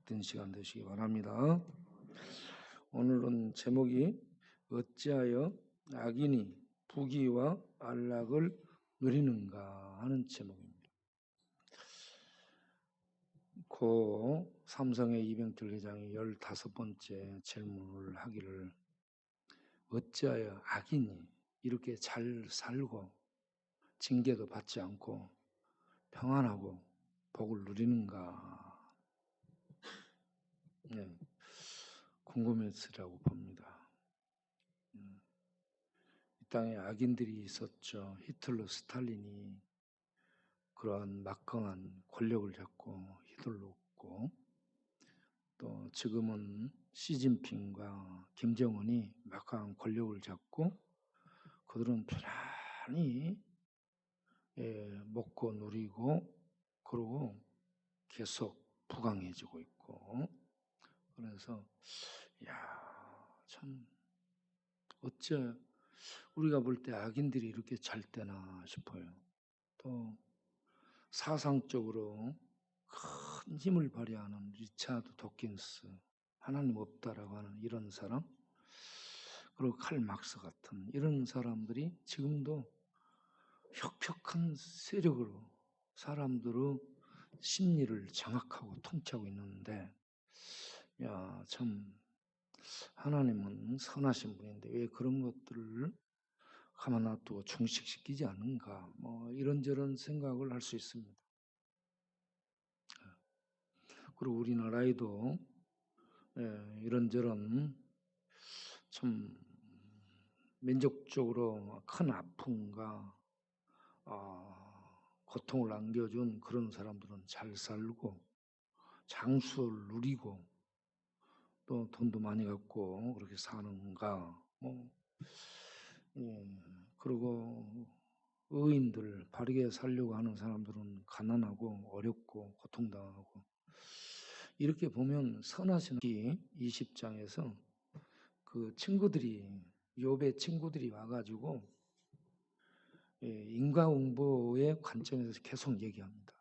복된 시간 되시기 바랍니다. 오늘은 제목이 어찌하여 악인이 부귀와 안락을 누리는가 하는 제목입니다. 고 삼성의 이병철 회장이 15번째 질문을 하기를 어찌하여 악인이 이렇게 잘 살고 징계도 받지 않고 평안하고 복을 누리는가 궁금했으라고 봅니다. 이 땅에 악인들이 있었죠. 히틀러, 스탈린이 그러한 막강한 권력을 잡고 휘둘렀고, 또 지금은 시진핑과 김정은이 막강한 권력을 잡고 그들은 편안히 먹고 누리고 그러고 계속 부강해지고 있고, 그래서 참 어째 우리가 볼 때 악인들이 이렇게 잘 되나 싶어요. 또 사상적으로 큰 힘을 발휘하는 리차드 도킨스, 하나님 없다라고 하는 이런 사람, 그리고 칼 막스 같은 이런 사람들이 지금도 혁혁한 세력으로 사람들의 심리를 장악하고 통치하고 있는데, 참 하나님은 선하신 분인데 왜 그런 것들을 가만 놔두고 중식시키지 않는가, 이런저런 생각을 할 수 있습니다. 그리고 우리나라에도 이런저런 참 민족적으로 큰 아픔과 고통을 안겨준 그런 사람들은 잘 살고 장수를 누리고 또 돈도 많이 갖고 그렇게 사는가, 그리고 의인들, 바르게 살려고 하는 사람들은 가난하고 어렵고 고통당하고, 이렇게 보면 선하신 20장에서 그 친구들이, 욥의 친구들이 와가지고 인과응보의 관점에서 계속 얘기합니다.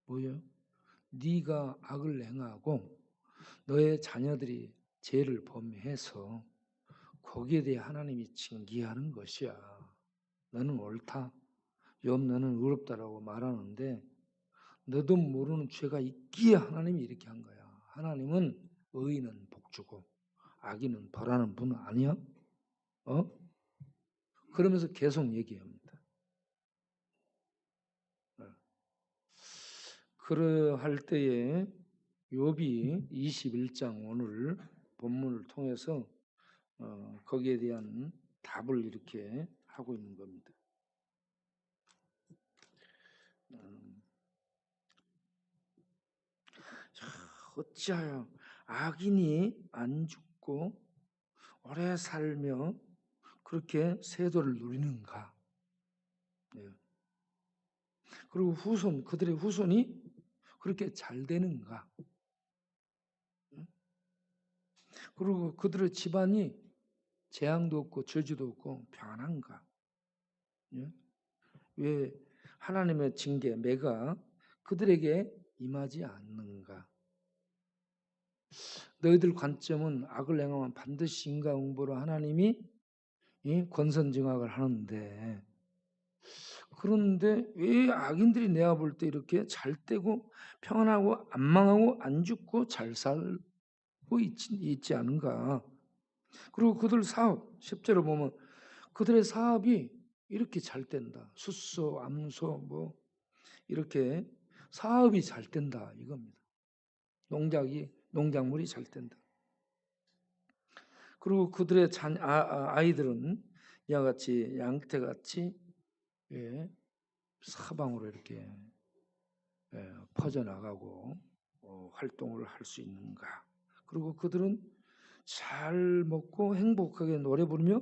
뭐예요? 네가 악을 행하고 너의 자녀들이 죄를 범해서 거기에 대해 하나님이 징계하는 것이야. 너는 옳다. 욥 너는 의롭다라고 말하는데, 너도 모르는 죄가 있기에 하나님이 이렇게 한 거야. 하나님은 의인은 복주고 악인은 벌하는 분 아니야? 그러면서 계속 얘기합니다. 그러할 때에 욥이 21장 오늘 본문을 통해서 거기에 대한 답을 이렇게 하고 있는 겁니다. 어찌하여 악인이 안 죽고 오래 살며 그렇게 세도를 누리는가? 그리고 그들의 후손이 그렇게 잘 되는가? 그리고 그들의 집안이 재앙도 없고 저주도 없고 평안한가? 왜 하나님의 징계, 매가 그들에게 임하지 않는가? 너희들 관점은 악을 행하면 반드시 인과응보로 하나님이 권선징악을 하는데, 그런데 왜 악인들이 내가 볼 때 이렇게 잘 되고 평안하고 안 망하고 안 죽고 잘 살고 있지 않은가? 그리고 그들 사업, 10절에 보면 그들의 사업이 이렇게 잘 된다. 숫소, 암소 이렇게 사업이 잘 된다 이겁니다. 농작물이 잘 된다. 그리고 그들의 아이들은 이와 같이 양태같이 사방으로 이렇게 퍼져나가고 활동을 할 수 있는가. 그리고 그들은 잘 먹고 행복하게 노래 부르며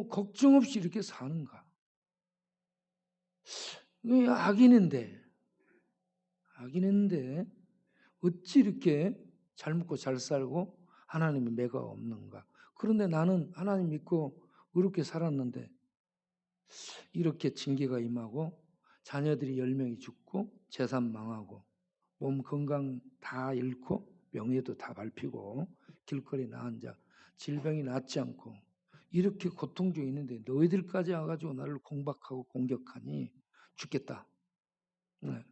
걱정 없이 이렇게 사는가. 악인인데 어찌 이렇게 잘 먹고 잘 살고 하나님의 매가 없는가. 그런데 나는 하나님 믿고 의롭게 살았는데 이렇게 징계가 임하고 자녀들이 10명이 죽고 재산 망하고 몸 건강 다 잃고 명예도 다 밟히고 길거리에 나앉아 질병이 낫지 않고 이렇게 고통 중에 있는데 너희들까지 와가지고 나를 공박하고 공격하니 죽겠다. 네.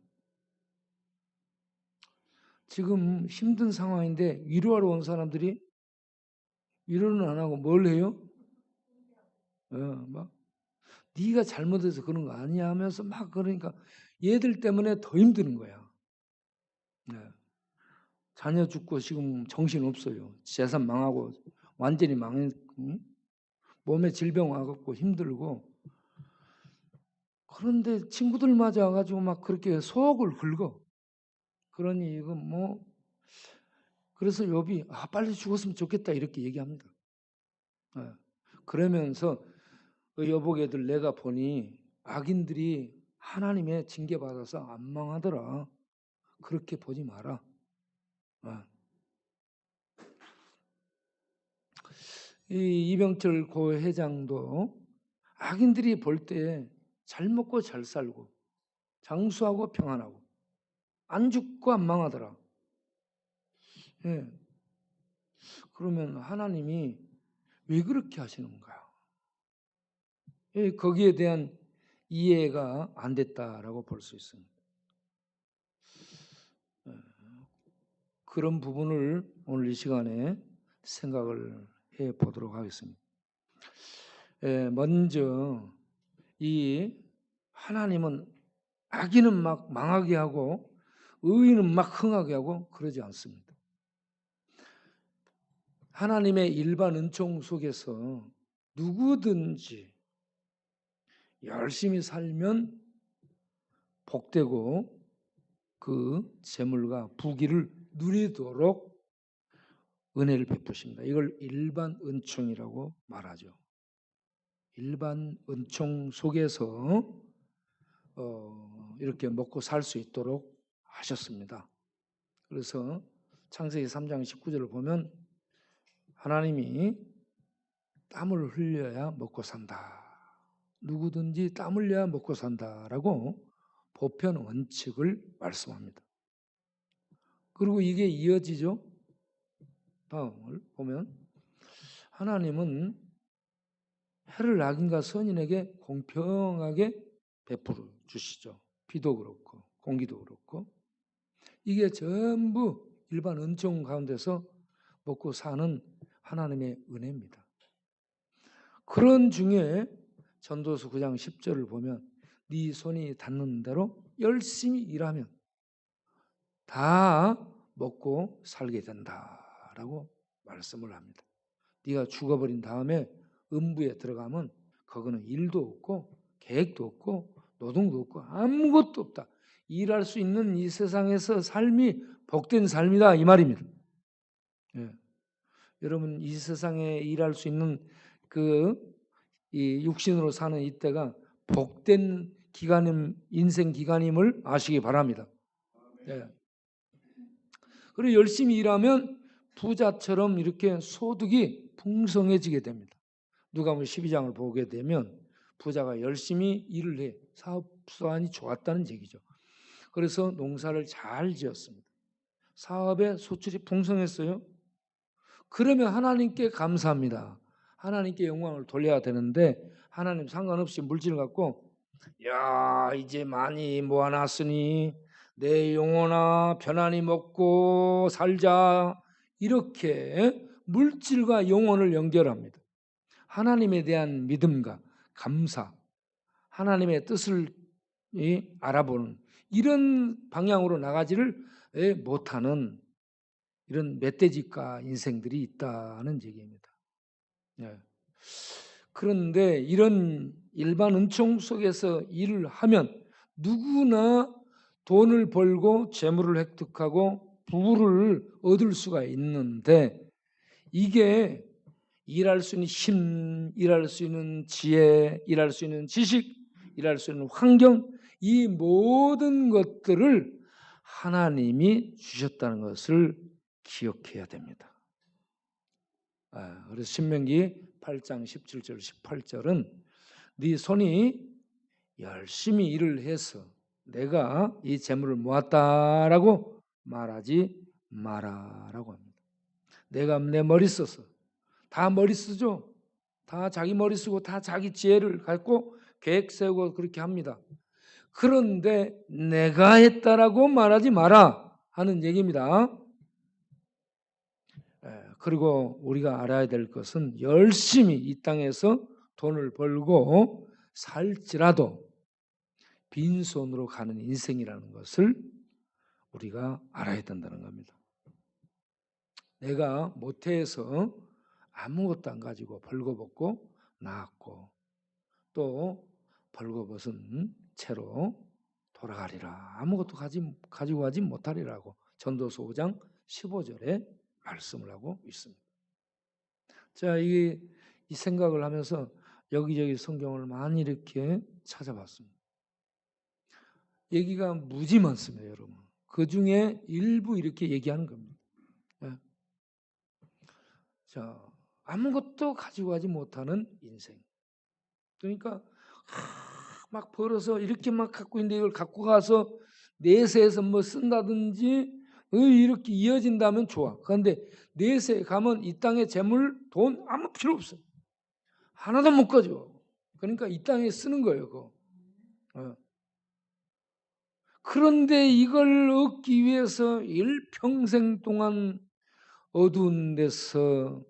지금 힘든 상황인데 위로하러 온 사람들이 위로는 안 하고 뭘 해요? 막 네가 잘못해서 그런 거 아니야 하면서 막 그러니까 얘들 때문에 더 힘드는 거야. 네. 자녀 죽고 지금 정신 없어요. 재산 망하고 완전히 망해. 몸에 질병 와갖고 힘들고. 그런데 친구들 맞아가지고 막 그렇게 속을 긁어. 그러니 이건 뭐 그래서 욥이 빨리 죽었으면 좋겠다 이렇게 얘기합니다. 네. 그러면서 그 여복 애들 내가 보니 악인들이 하나님의 징계받아서 안 망하더라. 그렇게 보지 마라. 이 이병철 고 회장도 악인들이 볼 때 잘 먹고 잘 살고 장수하고 평안하고 안 죽고 안 망하더라. 예. 그러면 하나님이 왜 그렇게 하시는가? 예, 거기에 대한 이해가 안 됐다라고 볼 수 있습니다. 그런 부분을 오늘 이 시간에 생각을 해 보도록 하겠습니다. 먼저 이 하나님은 악인은 막 망하게 하고 의인은 막 흥하게 하고 그러지 않습니다. 하나님의 일반 은총 속에서 누구든지 열심히 살면 복되고 그 재물과 부귀를 누리도록 은혜를 베푸십니다. 이걸 일반 은총이라고 말하죠. 일반 은총 속에서 이렇게 먹고 살 수 있도록 하셨습니다. 그래서 창세기 3장 19절을 보면 하나님이 땀을 흘려야 먹고 산다. 누구든지 땀 흘려야 먹고 산다라고 보편 원칙을 말씀합니다. 그리고 이게 이어지죠. 다음을 보면 하나님은 해를 악인과 선인에게 공평하게 베풀어 주시죠. 비도 그렇고 공기도 그렇고 이게 전부 일반 은총 가운데서 먹고 사는 하나님의 은혜입니다. 그런 중에 전도서 9장 10절을 보면 네 손이 닿는 대로 열심히 일하면 다 먹고 살게 된다라고 말씀을 합니다. 네가 죽어버린 다음에 음부에 들어가면 거기는 일도 없고 계획도 없고 노동도 없고 아무것도 없다. 일할 수 있는 이 세상에서 삶이 복된 삶이다 이 말입니다. 예. 여러분 이 세상에 일할 수 있는 이 육신으로 사는 이때가 복된 인생 기간임을 아시기 바랍니다. 예. 그리고 열심히 일하면 부자처럼 이렇게 소득이 풍성해지게 됩니다. 누가복음 12장을 보게 되면 부자가 열심히 일을 해 사업 수완이 좋았다는 얘기죠. 그래서 농사를 잘 지었습니다. 사업에 소출이 풍성했어요. 그러면 하나님께 감사합니다. 하나님께 영광을 돌려야 되는데 하나님 상관없이 물질을 갖고 야 이제 많이 모아놨으니 내 영혼아 편안히 먹고 살자 이렇게 물질과 영혼을 연결합니다. 하나님에 대한 믿음과 감사 하나님의 뜻을 알아보는 이런 방향으로 나가지를 못하는 이런 멧돼지과 인생들이 있다는 얘기입니다. 네. 그런데 이런 일반 은총 속에서 일을 하면 누구나 돈을 벌고 재물을 획득하고 부를 얻을 수가 있는데 이게 일할 수 있는 힘, 일할 수 있는 지혜, 일할 수 있는 지식, 일할 수 있는 환경 이 모든 것들을 하나님이 주셨다는 것을 기억해야 됩니다. 그래서 신명기 8장 17절 18절은 네 손이 열심히 일을 해서 내가 이 재물을 모았다라고 말하지 마라라고 합니다. 내가 내 머리 써서 다 머리 쓰죠. 다 자기 머리 쓰고 다 자기 지혜를 갖고 계획 세우고 그렇게 합니다. 그런데 내가 했다라고 말하지 마라 하는 얘기입니다. 그리고 우리가 알아야 될 것은 열심히 이 땅에서 돈을 벌고 살지라도 빈손으로 가는 인생이라는 것을 우리가 알아야 된다는 겁니다. 내가 모태에서 아무것도 안 가지고 벌거벗고 나았고 또 벌거벗은 채로 돌아가리라. 아무것도 가지고 가지 못하리라고 전도서 5장 15절에 말씀을 하고 있습니다. 자, 이 생각을 하면서 여기저기 성경을 많이 이렇게 찾아봤습니다. 얘기가 무지 많습니다, 여러분. 그 중에 일부 이렇게 얘기하는 겁니다. 네. 자, 아무것도 가지고 가지 못하는 인생. 그러니까 막 벌어서 이렇게 막 갖고 있는데 이걸 갖고 가서 내세에서 뭐 쓴다든지 이렇게 이어진다면 좋아. 그런데 내세에 가면 이 땅의 재물, 돈 아무 필요 없어요. 하나도 못 가져. 그러니까 이 땅에 쓰는 거예요. 그거. 그런데 이걸 얻기 위해서 일평생 동안 어두운 데서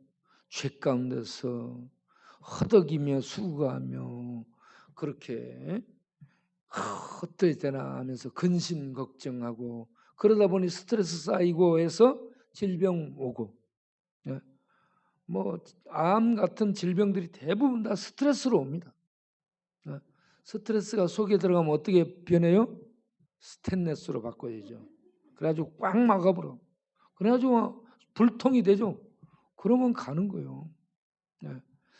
죄 가운데서 허덕이며 수고하며 그렇게 어떨 때나 하면서 근심 걱정하고 그러다 보니 스트레스 쌓이고 해서 질병 오고 뭐 암 같은 질병들이 대부분 다 스트레스로 옵니다. 스트레스가 속에 들어가면 어떻게 변해요? 스테인레스로 바꿔야죠. 그래가지고 꽉 막아버려. 그래가지고 불통이 되죠. 그러면 가는 거예요.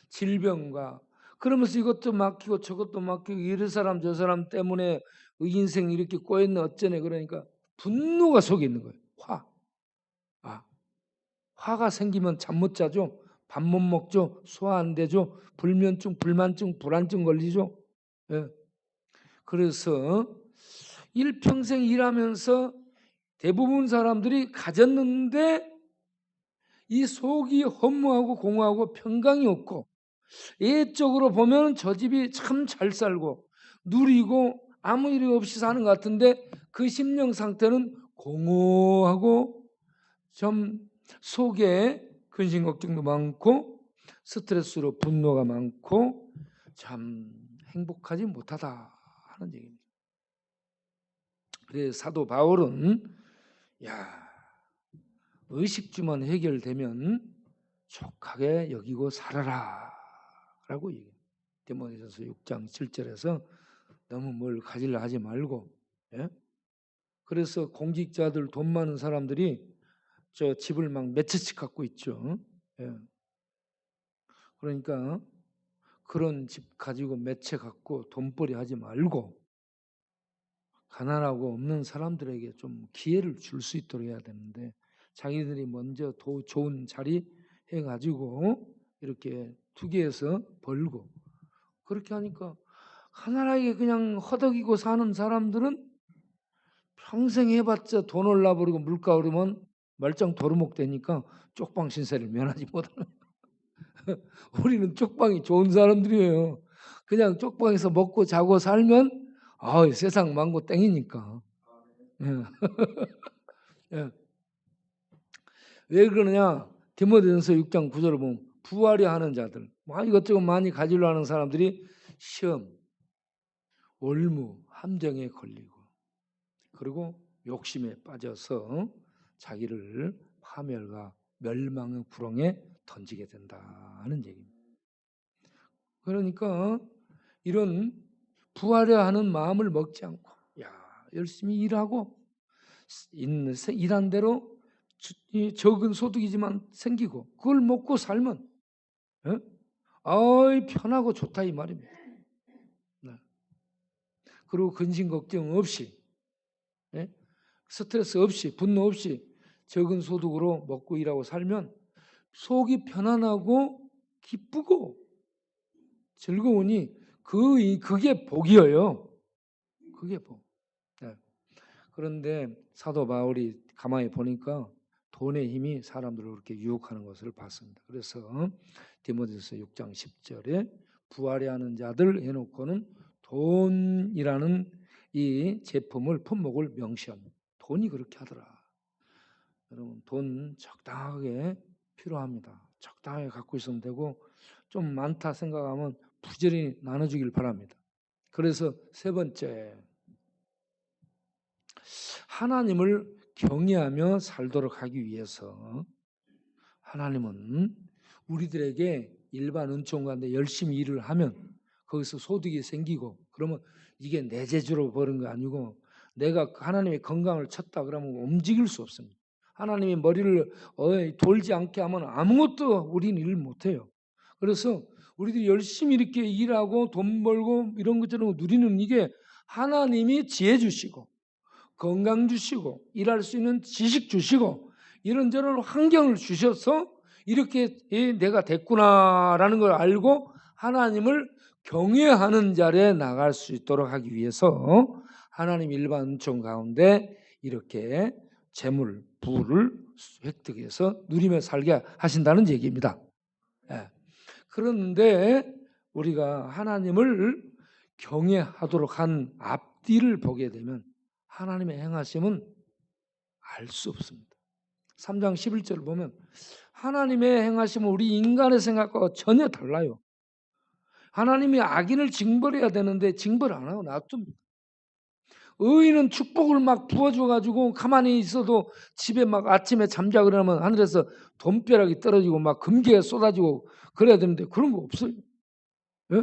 질병과 그러면서 이것도 막히고 저것도 막히고 이런 사람 저 사람 때문에 인생이 이렇게 꼬였네 어쩌네 그러니까 분노가 속에 있는 거예요. 화가 생기면 잠 못 자죠. 밥 못 먹죠. 소화 안 되죠. 불면증, 불만증, 불안증 걸리죠. 그래서 일평생 일하면서 대부분 사람들이 가졌는데 이 속이 허무하고 공허하고 평강이 없고 예적으로 보면 저 집이 참 잘 살고 누리고 아무 일 없이 사는 것 같은데 그 심령 상태는 공허하고 좀 속에 근심 걱정도 많고 스트레스로 분노가 많고 참 행복하지 못하다 하는 얘기입니다. 그래서 사도 바울은 의식주만 해결되면 족하게 여기고 살아라 라고 얘기해요. 디모데전서 6장 7절에서 너무 뭘 가지려 하지 말고 그래서 공직자들 돈 많은 사람들이 저 집을 막 몇 채씩 갖고 있죠. 그러니까 그런 집 가지고 몇 채 갖고 돈벌이 하지 말고 가난하고 없는 사람들에게 좀 기회를 줄 수 있도록 해야 되는데 자기들이 먼저 더 좋은 자리 해가지고 이렇게 투기해서 벌고 그렇게 하니까 가난하게 그냥 허덕이고 사는 사람들은 평생 해봤자 돈 올라버리고 물가 오르면 말짱 도루묵 되니까 쪽방 신세를 면하지 못하는 우리는 쪽방이 좋은 사람들이에요. 그냥 쪽방에서 먹고 자고 살면 세상 망고 땡이니까. 왜 그러느냐? 디모데전서 6장 9절을 보면 부하려 하는 자들, 이것저것 많이 가지려 하는 사람들이 시험, 올무, 함정에 걸리고 그리고 욕심에 빠져서 자기를 파멸과 멸망의 구렁에 던지게 된다는 얘기입니다. 그러니까 이런 부하려 하는 마음을 먹지 않고 열심히 일하고 일한 대로 적은 소득이지만 생기고 그걸 먹고 살면 편하고 좋다 이 말입니다. 그리고 근심 걱정 없이 스트레스 없이 분노 없이 적은 소득으로 먹고 일하고 살면 속이 편안하고 기쁘고 즐거우니 그게 복이에요. 그게 복. 그런데 사도 바울이 가만히 보니까 돈의 힘이 사람들을 그렇게 유혹하는 것을 봤습니다. 그래서 디모데후서 6장 10절에 부활해 하는 자들 해놓고는 돈이라는 이 제품을 품목을 명시합니다. 돈이 그렇게 하더라. 여러분 돈 적당하게 필요합니다. 적당하게 갖고 있으면 되고 좀 많다 생각하면 부지런히 나눠주길 바랍니다. 그래서 세 번째, 하나님을 경외하며 살도록 하기 위해서 하나님은 우리들에게 일반 은총 가운데 열심히 일을 하면 거기서 소득이 생기고 그러면 이게 내 재주로 버는 거 아니고 내가 하나님의 건강을 쳤다 그러면 움직일 수 없습니다. 하나님이 머리를 돌지 않게 하면 아무것도 우리는 일 못해요. 그래서 우리들이 열심히 이렇게 일하고 돈 벌고 이런 것처럼 누리는 이게 하나님이 지혜 주시고 건강 주시고 일할 수 있는 지식 주시고 이런저런 환경을 주셔서 이렇게 내가 됐구나라는 걸 알고 하나님을 경외하는 자리에 나갈 수 있도록 하기 위해서 하나님 일반 은총 가운데 이렇게 재물, 부를 획득해서 누리며 살게 하신다는 얘기입니다. 그런데 우리가 하나님을 경외하도록 한 앞뒤를 보게 되면 하나님의 행하심은 알 수 없습니다. 3장 11절을 보면 하나님의 행하심은 우리 인간의 생각과 전혀 달라요. 하나님이 악인을 징벌해야 되는데 징벌 안 하고 놔둡니다. 의인은 축복을 막 부어줘가지고 가만히 있어도 집에 막 아침에 잠자 그러면 하늘에서 돈벼락이 떨어지고 막 금괴가 쏟아지고 그래야 되는데 그런 거 없어요. 예?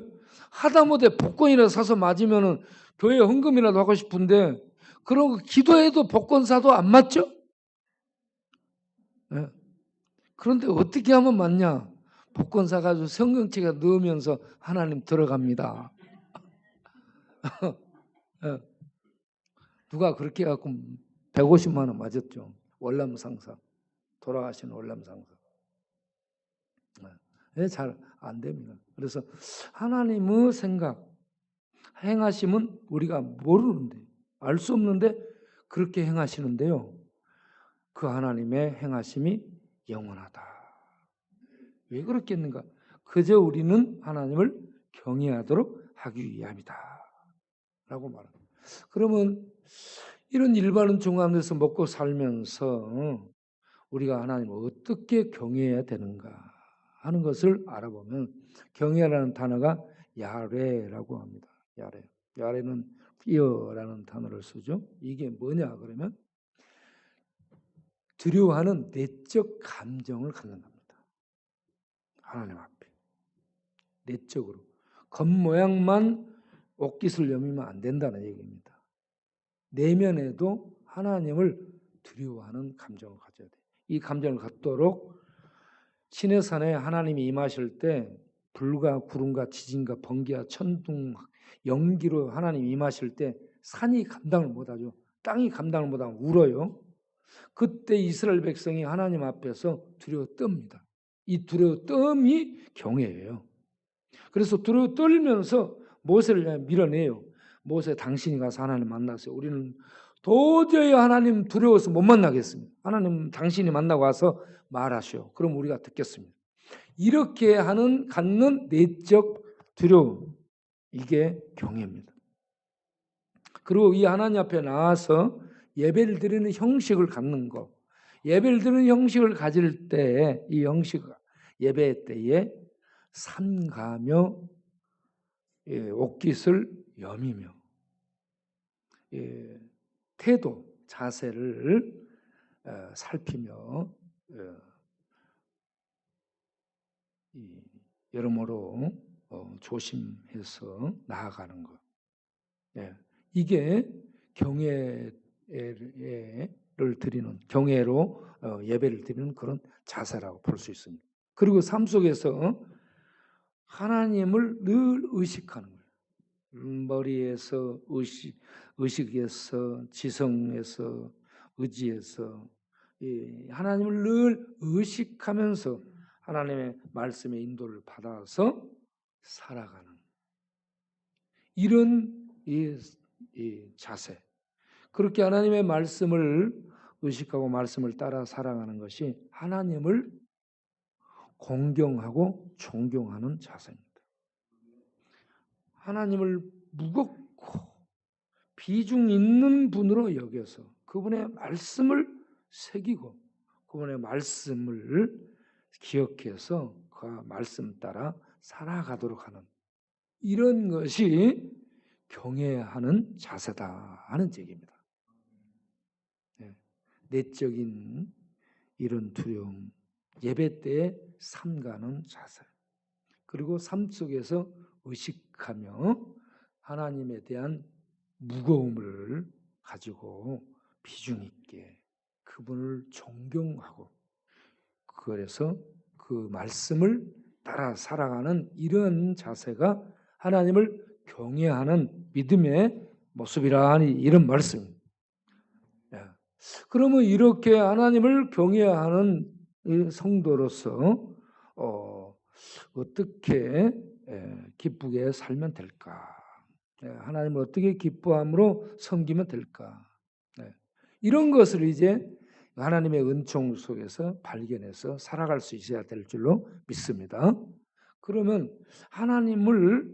하다못해 복권이라도 사서 맞으면은 교회 헌금이라도 하고 싶은데 그런 거 기도해도 복권 사도 안 맞죠? 예? 그런데 어떻게 하면 맞냐? 복권 사가지고 성경책에 넣으면서 하나님 들어갑니다. 예. 누가 그렇게 해갖고 150만 원 맞았죠. 월남상사. 돌아가신 월남상사. 잘 안 됩니다. 그래서 하나님의 생각, 행하심은 우리가 모르는데, 알 수 없는데 그렇게 행하시는데요. 그 하나님의 행하심이 영원하다. 왜 그렇겠는가? 그저 우리는 하나님을 경외하도록 하기 위함이다. 라고 말합니다. 그러면 이런 일반은 종합에서 먹고 살면서 우리가 하나님을 어떻게 경외해야 되는가 하는 것을 알아보면 경외라는 단어가 야레라고 합니다. 야레. 야레는 fear라는 단어를 쓰죠. 이게 뭐냐 그러면 두려워하는 내적 감정을 갖는 겁니다. 하나님 앞에. 내적으로. 겉모양만 옷깃을 여미면 안 된다는 얘기입니다. 내면에도 하나님을 두려워하는 감정을 가져야 돼요. 이 감정을 갖도록 시내산에 하나님이 임하실 때 불과 구름과 지진과 번개와 천둥 연기로 하나님이 임하실 때 산이 감당을 못하죠. 땅이 감당을 못하면 울어요. 그때 이스라엘 백성이 하나님 앞에서 두려워 떱니다. 이 두려워 뜸이 경외예요. 그래서 두려워 떨면서 모세를 밀어내요. 모세 당신이 가서 하나님 만나세요. 우리는 도저히 하나님 두려워서 못 만나겠습니다. 하나님 당신이 만나고 와서 말하시오. 그럼 우리가 듣겠습니다. 이렇게 갖는 내적 두려움, 이게 경외입니다. 그리고 이 하나님 앞에 나와서 예배를 드리는 형식을 갖는 거. 예배를 드리는 형식을 가질 때 이 형식 예배 때에 삼가며 옷깃을 여미며 태도, 자세를 살피며 여러모로 조심해서 나아가는 것. 이게 경외를 드리는 경외로 예배를 드리는 그런 자세라고 볼 수 있습니다. 그리고 삶 속에서 하나님을 늘 의식하는 거예요. 머리에서 의식에서 지성에서 의지에서 하나님을 늘 의식하면서 하나님의 말씀의 인도를 받아서 살아가는 이런 이 자세. 그렇게 하나님의 말씀을 의식하고 말씀을 따라 살아가는 것이 하나님을 공경하고 존경하는 자세입니다. 하나님을 무겁고 비중 있는 분으로 여겨서 그분의 말씀을 새기고 그분의 말씀을 기억해서 그 말씀 따라 살아가도록 하는 이런 것이 경외하는 자세다 하는 얘기입니다. 내적인 이런 두려움, 예배 때에 삼가는 자세, 그리고 삶 속에서 의식하며 하나님에 대한 무거움을 가지고 비중 있게 그분을 존경하고 그래서 그 말씀을 따라 살아가는 이런 자세가 하나님을 경외하는 믿음의 모습이라니 이런 말씀입니다. 그러면 이렇게 하나님을 경외하는 성도로서 어떻게 기쁘게 살면 될까? 하나님을 어떻게 기뻐함으로 섬기면 될까? 이런 것을 이제 하나님의 은총 속에서 발견해서 살아갈 수 있어야 될 줄로 믿습니다. 그러면 하나님을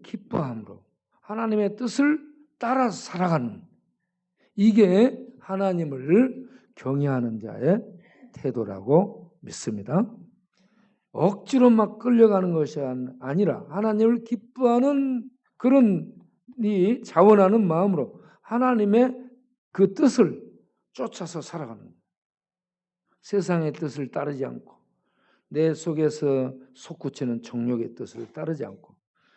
기뻐함으로 하나님의 뜻을 따라 살아가는 이게 하나님을 경외하는 자의 태도라고 믿습니다. 억지로 막 끌려가는 것이 아니라 하나님을 기뻐하는 그런 자원하는 마음으로 하나님의 그 뜻을 쫓아서 살아가는 거예요. 세상의 뜻을 따르지 않고 내 속에서 솟구치는 정욕의 뜻을 따르지 않고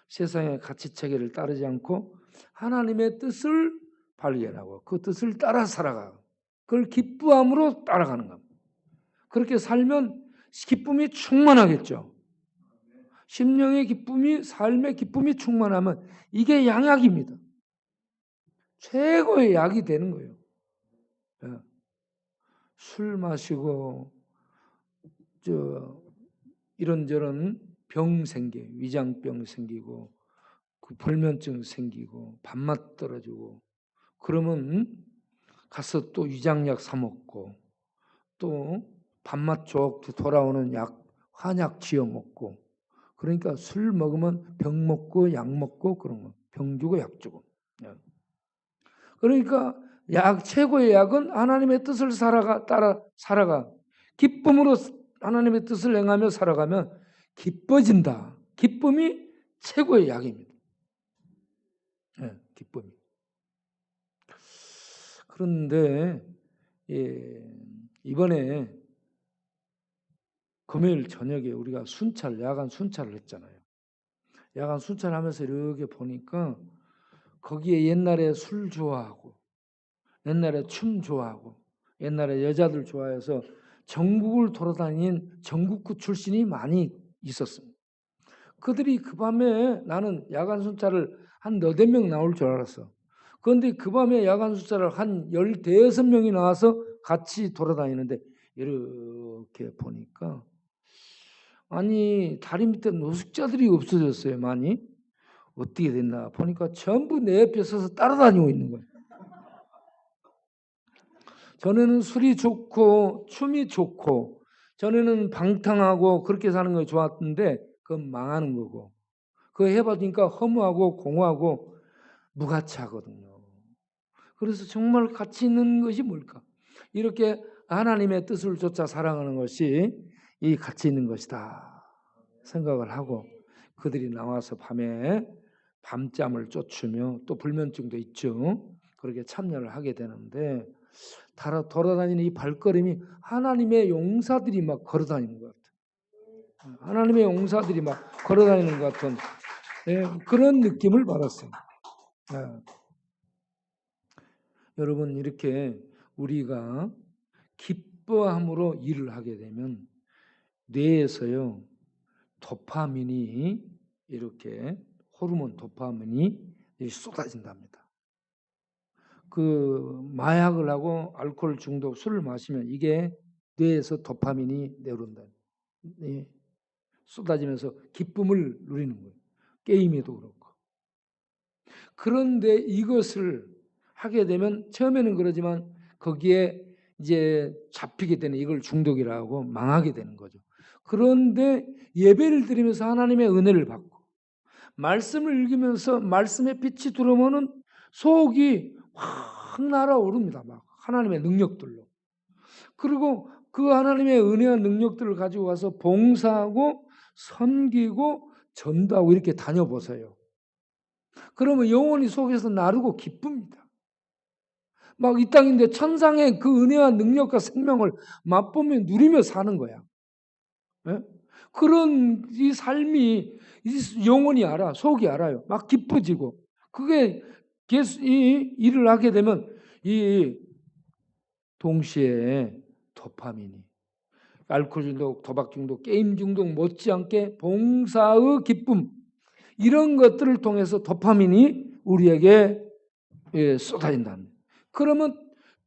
세상의 가치체계를 따르지 않고 하나님의 뜻을 발견하고 그 뜻을 따라 살아가고 그걸 기뻐함으로 따라가는 겁니다. 그렇게 살면 기쁨이 충만하겠죠. 심령의 기쁨이 삶의 기쁨이 충만하면 이게 양약입니다. 최고의 약이 되는 거예요. 술 마시고 이런저런 병 생겨 위장병 생기고 그 불면증 생기고 밥맛 떨어지고 그러면 가서 또 위장약 사 먹고 또 밥맛 좋게 돌아오는 약 한약 지어 먹고 그러니까 술 먹으면 병 먹고 약 먹고 그런 거 병 주고 약 주고 그러니까 최고의 약은 하나님의 뜻을 따라 살아가 기쁨으로 하나님의 뜻을 행하며 살아가면 기뻐진다. 기쁨이 최고의 약입니다. 기쁨이. 그런데 이번에 금요일 저녁에 우리가 야간 순찰을 했잖아요. 야간 순찰하면서 이렇게 보니까 거기에 옛날에 술 좋아하고 옛날에 춤 좋아하고 옛날에 여자들 좋아해서 전국을 돌아다닌 전국구 출신이 많이 있었습니다. 그들이 그 밤에 나는 야간 순찰을 한 8명 나올 줄 알았어. 그런데 그 밤에 야간 순찰을 한 15명이 나와서 같이 돌아다니는데 이렇게 보니까 아니 다리 밑에 노숙자들이 없어졌어요. 많이. 어떻게 됐나 보니까 전부 내 옆에 서서 따라다니고 있는 거예요. 전에는 술이 좋고 춤이 좋고 전에는 방탕하고 그렇게 사는 거 좋았는데 그건 망하는 거고 그거 해봐니까 허무하고 공허하고 무가치하거든요. 그래서 정말 가치 있는 것이 뭘까? 이렇게 하나님의 뜻을 쫓아 살아가는 것이 이 가치 있는 것이다 생각을 하고 그들이 나와서 밤에 밤잠을 쫓으며 또 불면증도 있죠. 그렇게 참여를 하게 되는데 돌아다니는 이 발걸음이 하나님의 용사들이 막 걸어다니는 것 같아요. 하나님의 용사들이 막 걸어다니는 것 같은 그런 느낌을 받았어요. 여러분 이렇게 우리가 기뻐함으로 일을 하게 되면 뇌에서요 도파민이 이렇게 호르몬 도파민이 쏟아진답니다. 그 마약을 하고 알코올 중독 술을 마시면 이게 뇌에서 도파민이 내려온다. 쏟아지면서 기쁨을 누리는 거예요. 게임에도 그렇고. 그런데 이것을 하게 되면 처음에는 그러지만 거기에 이제 잡히게 되는 이걸 중독이라고 망하게 되는 거죠. 그런데 예배를 드리면서 하나님의 은혜를 받고 말씀을 읽으면서 말씀의 빛이 들어오면은 속이 확 날아오릅니다. 막 하나님의 능력들로. 그리고 그 하나님의 은혜와 능력들을 가지고 와서 봉사하고 섬기고 전도하고 이렇게 다녀보세요. 그러면 영혼이 속에서 나르고 기쁩니다. 막 이 땅인데 천상의 그 은혜와 능력과 생명을 맛보며 누리며 사는 거야. 예? 그런 이 삶이 영혼이 알아, 속이 알아요. 막 기뻐지고 그게 이 일을 하게 되면 이 동시에 도파민이 알코올 중독, 도박 중독, 게임 중독 못지않게 봉사의 기쁨 이런 것들을 통해서 도파민이 우리에게 쏟아진다는. 그러면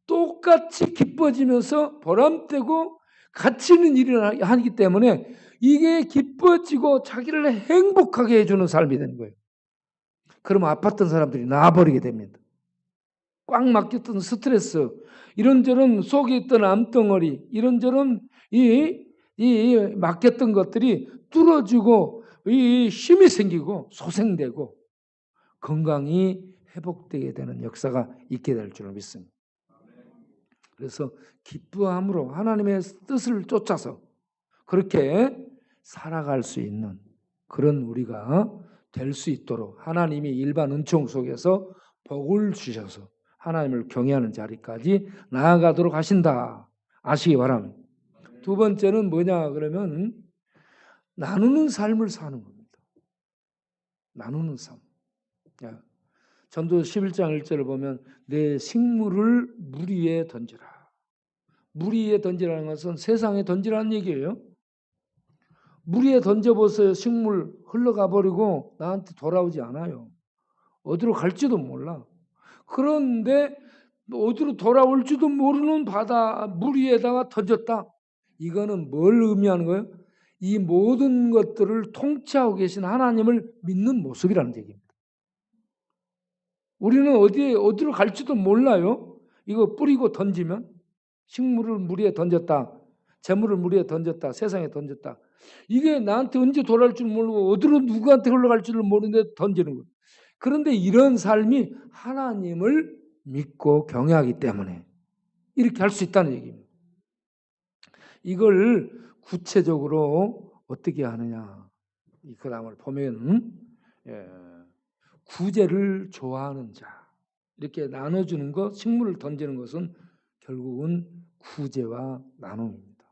똑같이 기뻐지면서 보람되고 가치 있는 일을 하기 때문에 이게 기뻐지고 자기를 행복하게 해주는 삶이 되는 거예요. 그러면 아팠던 사람들이 나아버리게 됩니다. 꽉 막혔던 스트레스, 이런저런 속에 있던 암덩어리, 이런저런 이 막혔던 것들이 뚫어지고 이 힘이 생기고 소생되고 건강이 회복되게 되는 역사가 있게 될 줄을 믿습니다. 그래서 기뻐함으로 하나님의 뜻을 쫓아서 그렇게 살아갈 수 있는 그런 우리가 될 수 있도록 하나님이 일반 은총 속에서 복을 주셔서 하나님을 경외하는 자리까지 나아가도록 하신다. 아시기 바랍니다. 두 번째는 뭐냐 그러면 나누는 삶을 사는 겁니다. 나누는 삶. 전도 11장 1절을 보면 내 식물을 물 위에 던지라. 물 위에 던지라는 것은 세상에 던지라는 얘기예요. 물 위에 던져보세요. 식물 흘러가 버리고 나한테 돌아오지 않아요. 어디로 갈지도 몰라. 그런데 어디로 돌아올지도 모르는 바다 물 위에다가 던졌다. 이거는 뭘 의미하는 거예요? 이 모든 것들을 통치하고 계신 하나님을 믿는 모습이라는 얘기입니다. 우리는 어디로 갈지도 몰라요. 이거 뿌리고 던지면 식물을 물 위에 던졌다. 재물을 물 위에 던졌다. 세상에 던졌다. 이게 나한테 언제 돌아올 줄 모르고 어디로 누구한테 흘러갈 줄을 모르는데 던지는 거예요. 그런데 이런 삶이 하나님을 믿고 경외하기 때문에 이렇게 할 수 있다는 얘기입니다. 이걸 구체적으로 어떻게 하느냐. 그 다음을 보면 구제를 좋아하는 자 이렇게 나눠주는 것, 식물을 던지는 것은 결국은 구제와 나눔입니다.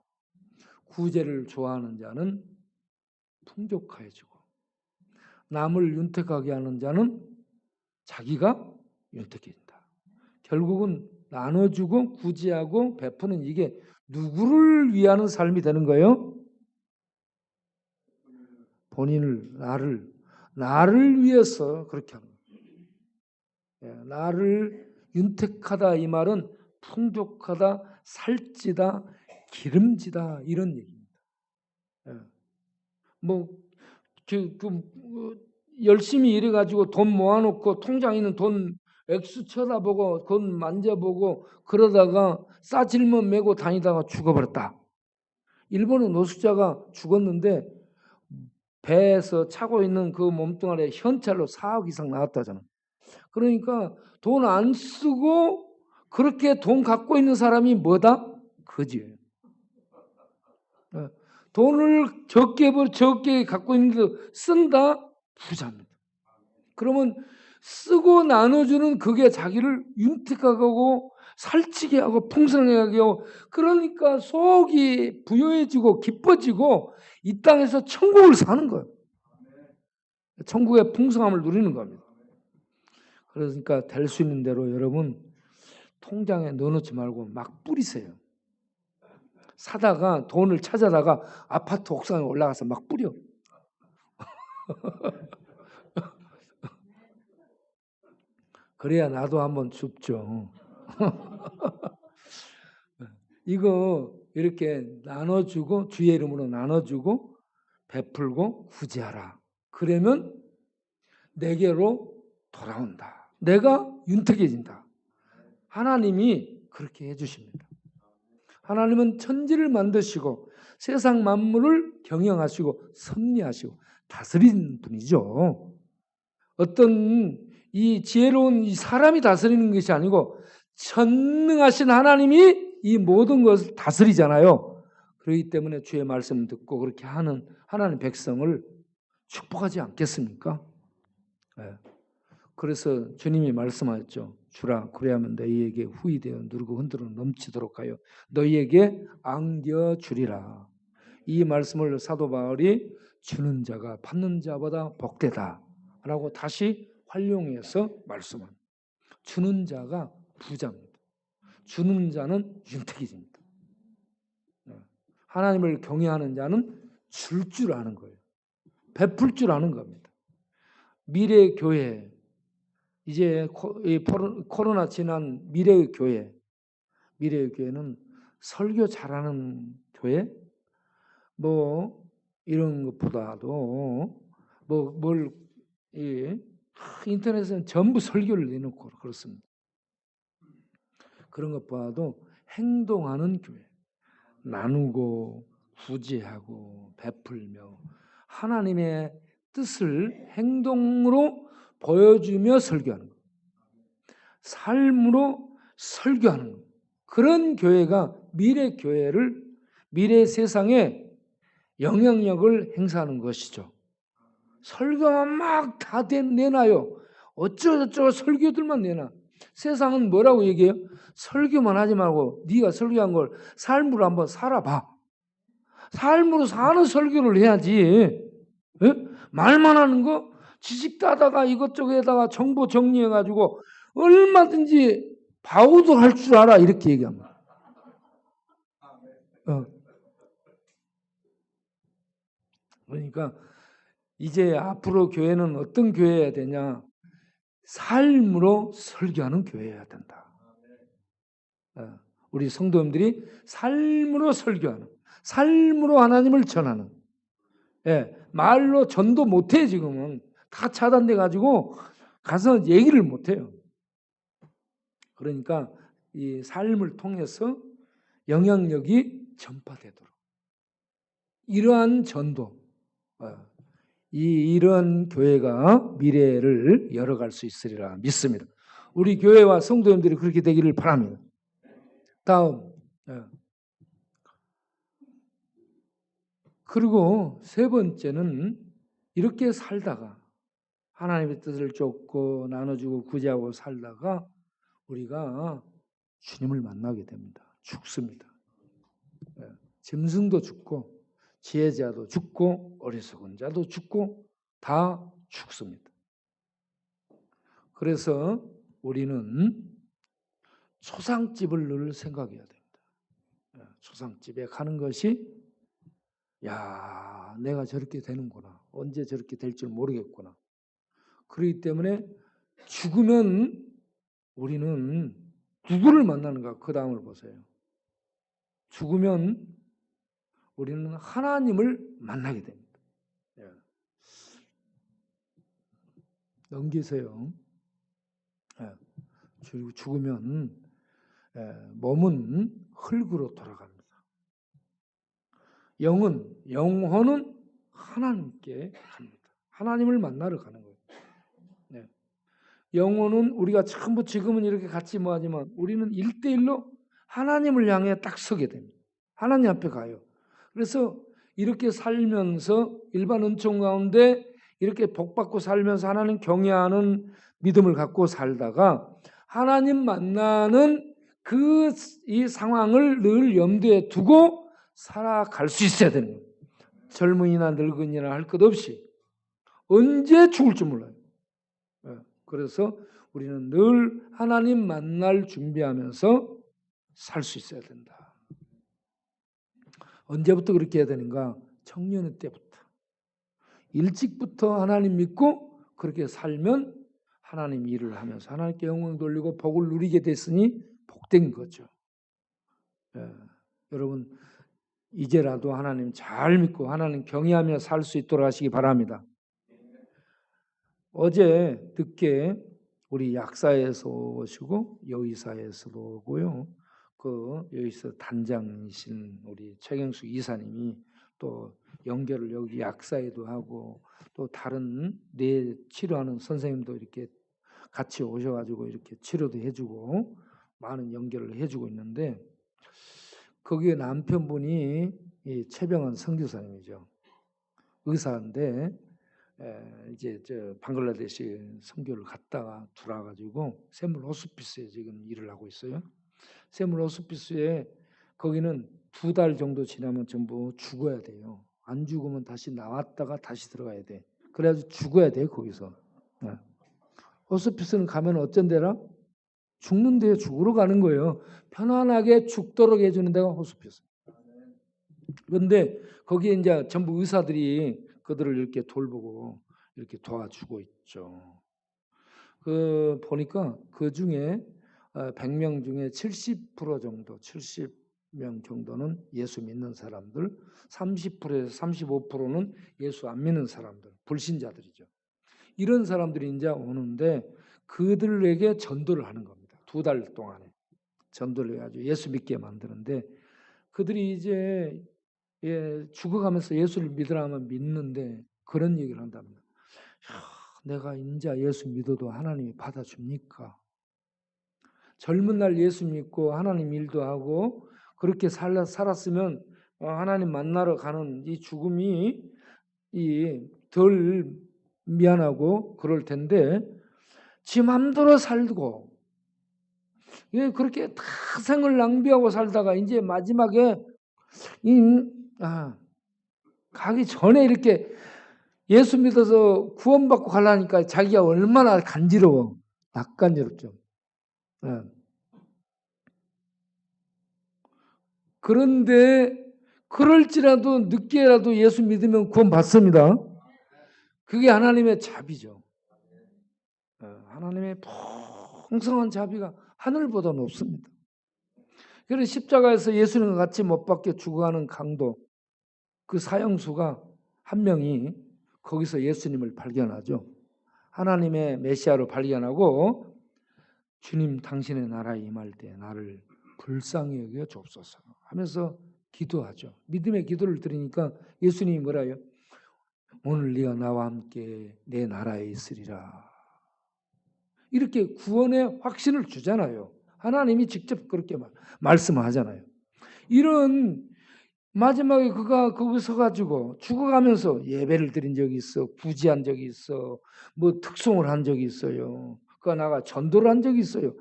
구제를 좋아하는 자는 풍족해지고 남을 윤택하게 하는 자는 자기가 윤택해진다. 결국은 나눠주고 구제하고 베푸는 이게 누구를 위하는 삶이 되는 거예요? 본인을, 나를 위해서 그렇게 하는 거예요. 나를 윤택하다 이 말은 풍족하다, 살찌다, 기름지다 이런 얘기입니다. 뭐 열심히 일해가지고 돈 모아놓고 통장에 있는 돈 액수 쳐다보고 돈 만져보고 그러다가 싸질문 메고 다니다가 죽어버렸다. 일본의 노숙자가 죽었는데 배에서 차고 있는 그 몸뚱아리에 현찰로 4억 이상 나왔다잖아. 그러니까 돈 안 쓰고 그렇게 돈 갖고 있는 사람이 뭐다? 거지예요. 돈을 적게 갖고 있는데 쓴다? 부자입니다. 그러면 쓰고 나눠주는 그게 자기를 윤택하고 살찌게 하고 풍성하게 하고 그러니까 속이 부유해지고 기뻐지고 이 땅에서 천국을 사는 거예요. 천국의 풍성함을 누리는 겁니다. 그러니까 될 수 있는 대로 여러분 통장에 넣어놓지 말고 막 뿌리세요. 사다가 돈을 찾아다가 아파트 옥상에 올라가서 막 뿌려. 그래야 나도 한번 줍죠. 이거 이렇게 나눠주고 주의 이름으로 나눠주고 베풀고 구제하라. 그러면 내게로 돌아온다. 내가 윤택해진다. 하나님이 그렇게 해주십니다. 하나님은 천지를 만드시고 세상 만물을 경영하시고 섭리하시고 다스리는 분이죠. 어떤 이 지혜로운 이 사람이 다스리는 것이 아니고 전능하신 하나님이 이 모든 것을 다스리잖아요. 그렇기 때문에 주의 말씀 듣고 그렇게 하는 하나님 백성을 축복하지 않겠습니까? 네. 그래서 주님이 말씀하셨죠. 주라 그래야만 너희에게 후히 되어 누르고 흔들어 넘치도록 하여 너희에게 안겨주리라. 이 말씀을 사도 바울이 주는 자가 받는 자보다 복되다 라고 다시 활용해서 말씀합니다. 주는 자가 부자입니다. 주는 자는 윤택이입니다. 하나님을 경외하는 자는 줄 아는 거예요. 베풀 줄 아는 겁니다. 미래 교회, 이제 코로나 지난 미래의 교회, 미래의 교회는 설교 잘하는 교회, 뭐 이런 것보다도 인터넷에는 전부 설교를 내놓고 그렇습니다. 그런 것보다도 행동하는 교회, 나누고 구제하고 베풀며 하나님의 뜻을 행동으로 보여주며 설교하는 것, 삶으로 설교하는 것, 그런 교회가 미래 교회를 미래 세상에 영향력을 행사하는 것이죠. 설교만 막 다 내놔요. 어쩌고저쩌고 설교들만 내놔. 세상은 뭐라고 얘기해요? 설교만 하지 말고 네가 설교한 걸 삶으로 한번 살아봐. 삶으로 사는 설교를 해야지. 예? 말만 하는 거 지식 따다가 이것저것에다가 정보 정리해가지고 얼마든지 바우도 할 줄 알아 이렇게 얘기합니다. 그러니까 이제 앞으로 교회는 어떤 교회여야 되냐? 삶으로 설교하는 교회여야 된다. 우리 성도님들이 삶으로 설교하는, 삶으로 하나님을 전하는. 말로 전도 못해 지금은. 다 차단돼 가지고 가서 얘기를 못해요. 그러니까 이 삶을 통해서 영향력이 전파되도록 이러한 전도, 이런 교회가 미래를 열어갈 수 있으리라 믿습니다. 우리 교회와 성도님들이 그렇게 되기를 바랍니다. 다음, 그리고 세 번째는 이렇게 살다가 하나님의 뜻을 쫓고 나눠주고 구제하고 살다가 우리가 주님을 만나게 됩니다. 죽습니다. 짐승도 죽고 지혜자도 죽고 어리석은 자도 죽고 다 죽습니다. 그래서 우리는 초상집을 늘 생각해야 됩니다. 초상집에 가는 것이 야, 내가 저렇게 되는구나. 언제 저렇게 될 줄 모르겠구나. 그렇기 때문에 죽으면 우리는 누구를 만나는가? 그 다음을 보세요. 죽으면 우리는 하나님을 만나게 됩니다. 넘기세요. 죽으면 몸은 흙으로 돌아갑니다. 영혼은 하나님께 갑니다. 하나님을 만나러 가는 거예요. 영혼은 우리가 전부 지금은 이렇게 같이 하지만 우리는 1대1로 하나님을 향해 딱 서게 됩니다. 하나님 앞에 가요. 그래서 이렇게 살면서 일반 은총 가운데 이렇게 복받고 살면서 하나님 경외하는 믿음을 갖고 살다가 하나님 만나는 이 상황을 늘 염두에 두고 살아갈 수 있어야 되는 거예요. 젊은이나 늙은이나 할 것 없이 언제 죽을지 몰라요. 그래서 우리는 늘 하나님 만날 준비하면서 살 수 있어야 된다. 언제부터 그렇게 해야 되는가? 청년의 때부터. 일찍부터 하나님 믿고 그렇게 살면 하나님 일을 하면서 하나님께 영광 돌리고 복을 누리게 됐으니 복된 거죠. 여러분 이제라도 하나님 잘 믿고 하나님 경외하며 살 수 있도록 하시기 바랍니다. 어제 늦게 우리 약사에서 오시고 여의사에서도 오고요. 여기서 단장이신 우리 최경수 이사님이 또 연결을 여기 약사에도 하고 또 다른 뇌 치료하는 선생님도 이렇게 같이 오셔가지고 이렇게 치료도 해주고 많은 연결을 해주고 있는데 거기에 남편분이 이 최병환 선교사님이죠. 의사인데 이제 방글라데시 선교를 갔다가 돌아가지고 샘물 호스피스에 지금 일을 하고 있어요. 샘물 호스피스에 거기는 2달 정도 지나면 전부 죽어야 돼요. 안 죽으면 다시 나왔다가 다시 들어가야 돼. 그래가지고 죽어야 돼 거기서. 호스피스는 가면 어쩐 데라? 죽는 데에 죽으러 가는 거예요. 편안하게 죽도록 해주는 데가 호스피스. 그런데 거기에 이제 전부 의사들이 그들을 이렇게 돌보고 이렇게 도와주고 있죠. 보니까 그 중에 100명 중에 70% 정도, 70명 정도는 예수 믿는 사람들, 30%에서 35%는 예수 안 믿는 사람들, 불신자들이죠. 이런 사람들이 이제 오는데 그들에게 전도를 하는 겁니다. 2달 동안에 전도를 해가지고 예수 믿게 만드는데 그들이 이제 죽어가면서 예수를 믿으라 하면 믿는데 그런 얘기를 한답니다. 내가 인자 예수 믿어도 하나님이 받아줍니까? 젊은 날 예수 믿고 하나님 일도 하고 그렇게 살았으면 하나님 만나러 가는 이 죽음이 덜 미안하고 그럴 텐데 지 맘대로 살고 그렇게 다 생을 낭비하고 살다가 이제 마지막에 가기 전에 이렇게 예수 믿어서 구원받고 가려니까 자기가 얼마나 간지러워. 낯간지럽죠. 그런데 그럴지라도 늦게라도 예수 믿으면 구원받습니다. 그게 하나님의 자비죠. 하나님의 풍성한 자비가 하늘보다 높습니다. 그래서 십자가에서 예수님과 같이 못 박혀 죽어가는 강도 그 사형수가 한 명이 거기서 예수님을 발견하죠. 하나님의 메시아로 발견하고 주님 당신의 나라에 임할 때 나를 불쌍히 여겨 주옵소서 하면서 기도하죠. 믿음의 기도를 드리니까 예수님이 뭐라요? 오늘 네가 나와 함께 내 나라에 있으리라. 이렇게 구원의 확신을 주잖아요. 하나님이 직접 그렇게 말씀하잖아요. 이런 마지막에 그가 거기 서가지고 죽어가면서 예배를 드린 적이 있어, 구제한 적이 있어, 뭐 특송을 한 적이 있어요. 그가 나가 전도를 한 적이 있어요.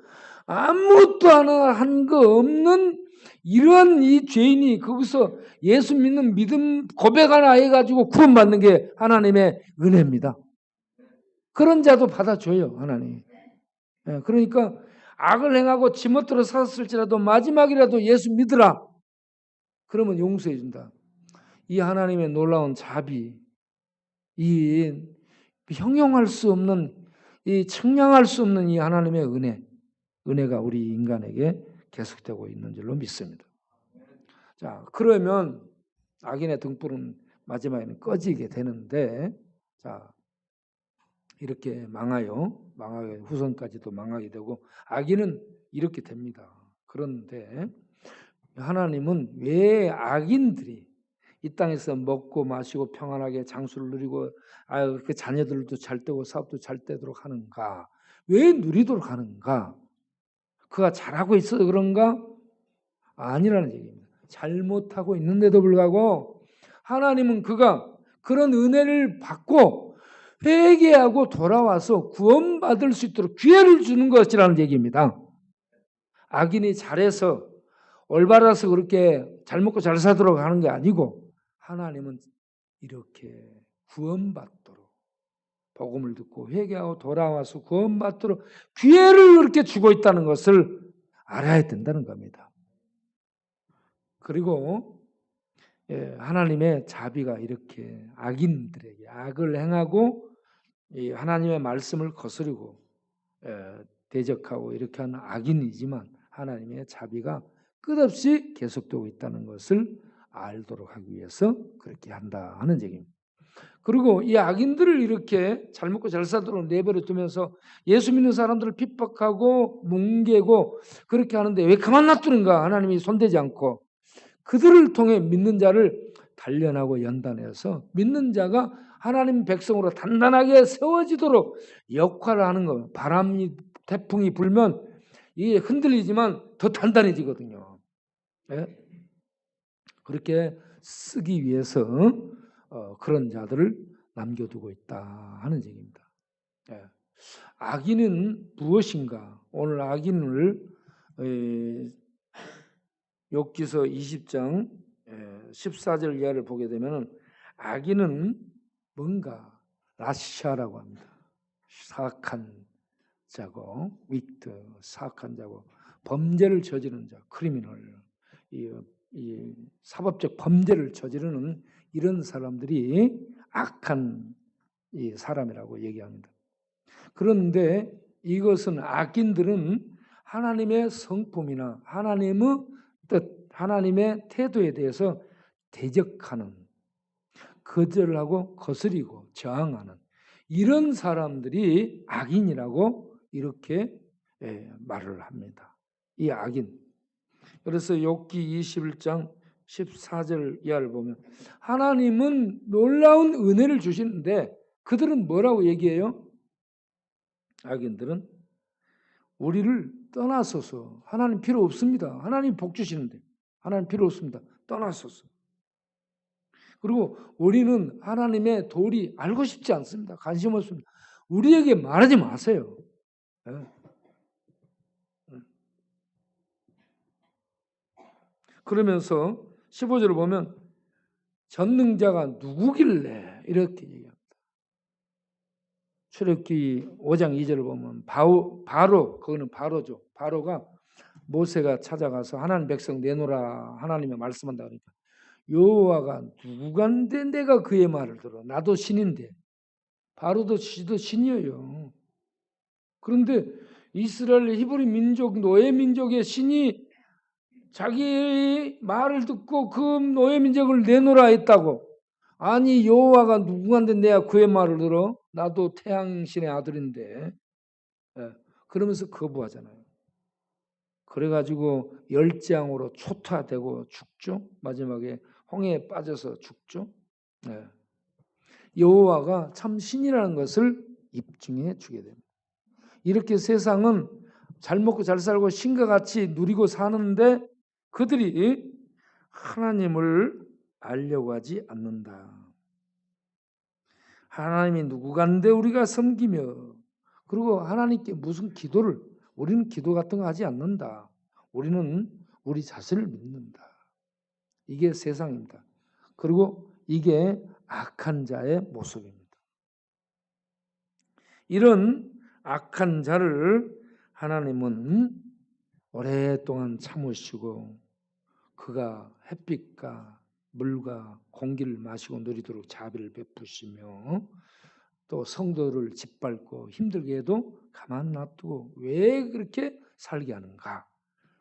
아무것도 하나 한 거 없는 이런 이 죄인이 거기서 예수 믿는 믿음 고백 하나 해가지고 구원받는 게 하나님의 은혜입니다. 그런 자도 받아줘요, 하나님. 그러니까 악을 행하고 지멋대로 살았을지라도 마지막이라도 예수 믿으라. 그러면 용서해 준다. 이 하나님의 놀라운 자비, 이 형용할 수 없는, 이 측량할 수 없는 이 하나님의 은혜가 우리 인간에게 계속되고 있는 줄로 믿습니다. 자, 그러면 악인의 등불은 마지막에는 꺼지게 되는데, 자, 이렇게 망하여 후손까지도 망하게 되고 악인은 이렇게 됩니다. 그런데 하나님은 왜 악인들이 이 땅에서 먹고 마시고 평안하게 장수를 누리고 그 자녀들도 잘 되고 사업도 잘 되도록 하는가? 왜 누리도록 하는가? 그가 잘하고 있어서 그런가? 아니라는 얘기입니다. 잘못하고 있는데도 불구하고 하나님은 그가 그런 은혜를 받고 회개하고 돌아와서 구원받을 수 있도록 기회를 주는 것이라는 얘기입니다. 악인이 잘해서 올바라서 그렇게 잘 먹고 잘 살도록 하는 게 아니고 하나님은 이렇게 구원받도록 복음을 듣고 회개하고 돌아와서 구원받도록 기회를 그렇게 주고 있다는 것을 알아야 된다는 겁니다. 그리고 하나님의 자비가 이렇게 악인들에게 악을 행하고 하나님의 말씀을 거스르고 대적하고 이렇게 하는 악인이지만 하나님의 자비가 끝없이 계속되고 있다는 것을 알도록 하기 위해서 그렇게 한다 하는 얘기입니다. 그리고 이 악인들을 이렇게 잘 먹고 잘 살도록 내버려 두면서 예수 믿는 사람들을 핍박하고 뭉개고 그렇게 하는데 왜 가만 놔두는가? 하나님이 손대지 않고 그들을 통해 믿는 자를 단련하고 연단해서 믿는 자가 하나님 백성으로 단단하게 세워지도록 역할을 하는 거예요. 바람이 태풍이 불면 이게 흔들리지만 더 단단해지거든요. 예? 그렇게 쓰기 위해서 그런 자들을 남겨두고 있다 하는 얘기입니다. 예. 악인은 무엇인가? 오늘 악인을 욥기서 20장 14절 이하를 보게 되면 악인은 뭔가 라시아라고 합니다. 사악한 자고 윅트 사악한 자고 범죄를 저지르는 자 크리미널 이 사법적 범죄를 저지르는 이런 사람들이 악한 이 사람이라고 얘기합니다. 그런데 이것은 악인들은 하나님의 성품이나 하나님의 뜻, 하나님의 태도에 대해서 대적하는, 거절하고 거스리고 저항하는 이런 사람들이 악인이라고 이렇게 말을 합니다. 이 악인. 그래서 욥기 21장 14절 이하를 보면 하나님은 놀라운 은혜를 주시는데 그들은 뭐라고 얘기해요? 악인들은 우리를 떠나소서. 하나님 필요 없습니다. 하나님 복 주시는데 하나님 필요 없습니다. 떠나소서. 그리고 우리는 하나님의 도리 알고 싶지 않습니다. 관심 없습니다. 우리에게 말하지 마세요. 그러면서 15절을 보면 전능자가 누구길래 이렇게 얘기합니다. 출애굽기 5장 2절을 보면 바로 그거는 바로죠. 바로가 모세가 찾아가서 하나님 백성 내놓으라 하나님이 말씀한다 그러니까 여호와가 누구간데 내가 그의 말을 들어. 나도 신인데. 바로도 지도 신이에요. 그런데 이스라엘 히브리 민족 노예 민족의 신이 자기 말을 듣고 그 노예 민족을 내놓으라 했다고. 아니 여호와가 누구간데 내가 그의 말을 들어? 나도 태양신의 아들인데. 그러면서 거부하잖아요. 그래가지고 열재앙으로 초토화되고 죽죠. 마지막에 홍해에 빠져서 죽죠. 여호와가 참 신이라는 것을 입증해 주게 됩니다. 이렇게 세상은 잘 먹고 잘 살고 신과 같이 누리고 사는데 그들이 하나님을 알려고 하지 않는다. 하나님이 누구간데 우리가 섬기며 그리고 하나님께 무슨 기도를 우리는 기도 같은 거 하지 않는다. 우리는 우리 자신을 믿는다. 이게 세상입니다. 그리고 이게 악한 자의 모습입니다. 이런 악한 자를 하나님은 오랫동안 참으시고 그가 햇빛과 물과 공기를 마시고 누리도록 자비를 베푸시며 또 성도를 짓밟고 힘들게 해도 가만 놔두고 왜 그렇게 살게 하는가?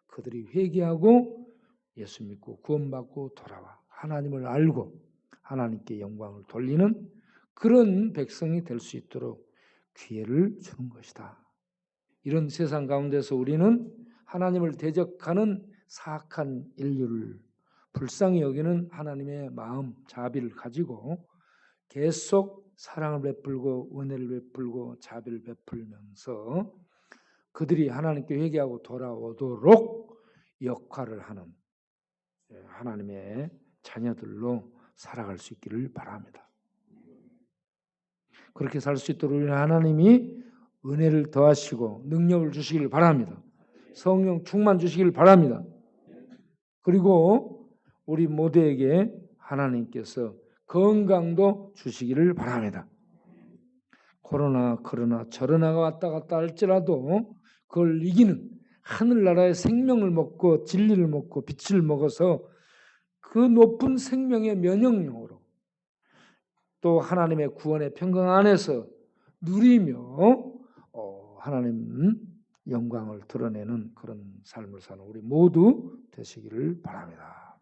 그들이 회개하고 예수 믿고 구원받고 돌아와 하나님을 알고 하나님께 영광을 돌리는 그런 백성이 될 수 있도록 기회를 주는 것이다. 이런 세상 가운데서 우리는 하나님을 대적하는 사악한 인류를 불쌍히 여기는 하나님의 마음, 자비를 가지고 계속 사랑을 베풀고 은혜를 베풀고 자비를 베풀면서 그들이 하나님께 회개하고 돌아오도록 역할을 하는 하나님의 자녀들로 살아갈 수 있기를 바랍니다. 그렇게 살 수 있도록 우리는 하나님이 은혜를 더하시고 능력을 주시기를 바랍니다. 성령 충만 주시기를 바랍니다. 그리고 우리 모두에게 하나님께서 건강도 주시기를 바랍니다. 코로나 저로나가 왔다 갔다 할지라도 그걸 이기는 하늘나라의 생명을 먹고 진리를 먹고 빛을 먹어서 그 높은 생명의 면역력으로 또 하나님의 구원의 평강 안에서 누리며 하나님 영광을 드러내는 그런 삶을 사는 우리 모두 되시기를 바랍니다.